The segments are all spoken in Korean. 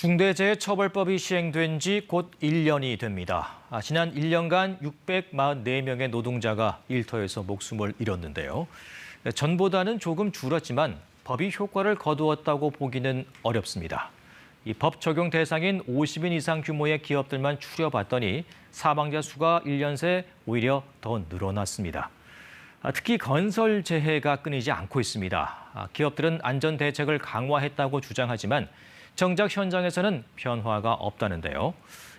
중대재해처벌법이 시행된 지 곧 1년이 됩니다. 지난 1년간 644명의 노동자가 일터에서 목숨을 잃었는데요. 전보다는 조금 줄었지만 법이 효과를 거두었다고 보기는 어렵습니다. 이 법 적용 대상인 50인 이상 규모의 기업들만 추려봤더니 사망자 수가 1년 새 오히려 더 늘어났습니다. 특히 건설 재해가 끊이지 않고 있습니다. 기업들은 안전 대책을 강화했다고 주장하지만 정작 현장에서는 변화가 없다는데요.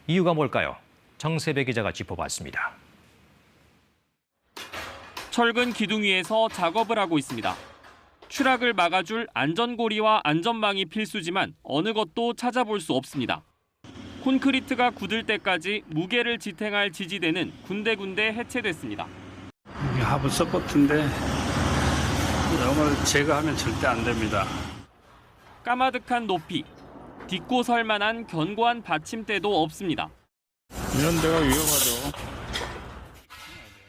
이유가 뭘까요? 정세배 기자가 짚어봤습니다. 철근 기둥 위에서 작업을 하고 있습니다. 추락을 막아줄 안전고리와 안전망이 필수지만 어느 것도 찾아볼 수 없습니다. 콘크리트가 굳을 때까지 무게를 지탱할 지지대는 군데군데 해체됐습니다. 이게 하부 서포트인데 이걸 제거하면 절대 안 됩니다. 까마득한 높이, 딛고 설 만한 견고한 받침대도 없습니다. 이런 데가 위험하죠.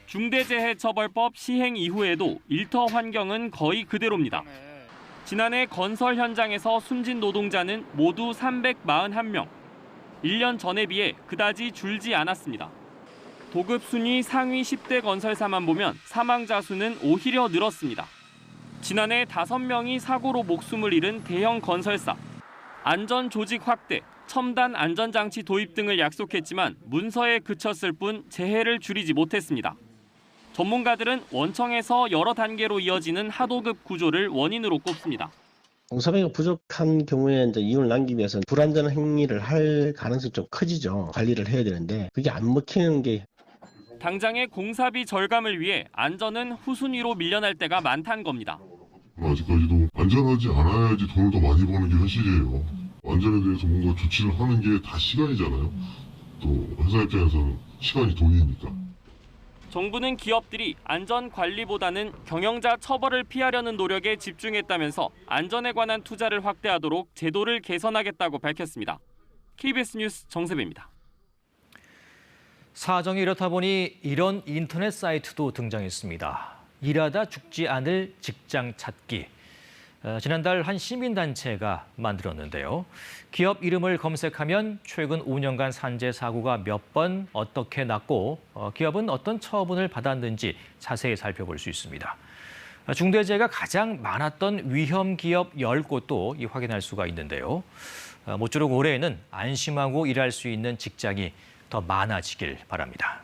중대재해처벌법 시행 이후에도 일터 환경은 거의 그대로입니다. 지난해 건설 현장에서 숨진 노동자는 모두 341명. 1년 전에 비해 그다지 줄지 않았습니다. 도급 순위 상위 10대 건설사만 보면 사망자 수는 오히려 늘었습니다. 지난해 5명이 사고로 목숨을 잃은 대형 건설사. 안전 조직 확대, 첨단 안전장치 도입 등을 약속했지만 문서에 그쳤을 뿐 재해를 줄이지 못했습니다. 전문가들은 원청에서 여러 단계로 이어지는 하도급 구조를 원인으로 꼽습니다. 공사비가 부족한 경우에 이제 이윤을 남기기 위해서 불안전한 행위를 할 가능성이 좀 커지죠. 관리를 해야 되는데 그게 안 먹히는 게. 당장의 공사비 절감을 위해 안전은 후순위로 밀려날 때가 많다는 겁니다. 아직까지도 안전하지 않아야지 돈을 더 많이 버는 게 현실이에요. 안전에 대해서 뭔가 조치를 하는 게 다 시간이잖아요. 또 회사 입장에서는 시간이 돈이니까. 정부는 기업들이 안전 관리보다는 경영자 처벌을 피하려는 노력에 집중했다면서 안전에 관한 투자를 확대하도록 제도를 개선하겠다고 밝혔습니다. KBS 뉴스 정세배입니다. 사정이 이렇다 보니 이런 인터넷 사이트도 등장했습니다. 일하다 죽지 않을 직장 찾기. 지난달 한 시민단체가 만들었는데요. 기업 이름을 검색하면 최근 5년간 산재 사고가 몇 번 어떻게 났고 기업은 어떤 처분을 받았는지 자세히 살펴볼 수 있습니다. 중대재해가 가장 많았던 위험 기업 10곳도 확인할 수가 있는데요. 모쪼록 올해에는 안심하고 일할 수 있는 직장이 더 많아지길 바랍니다.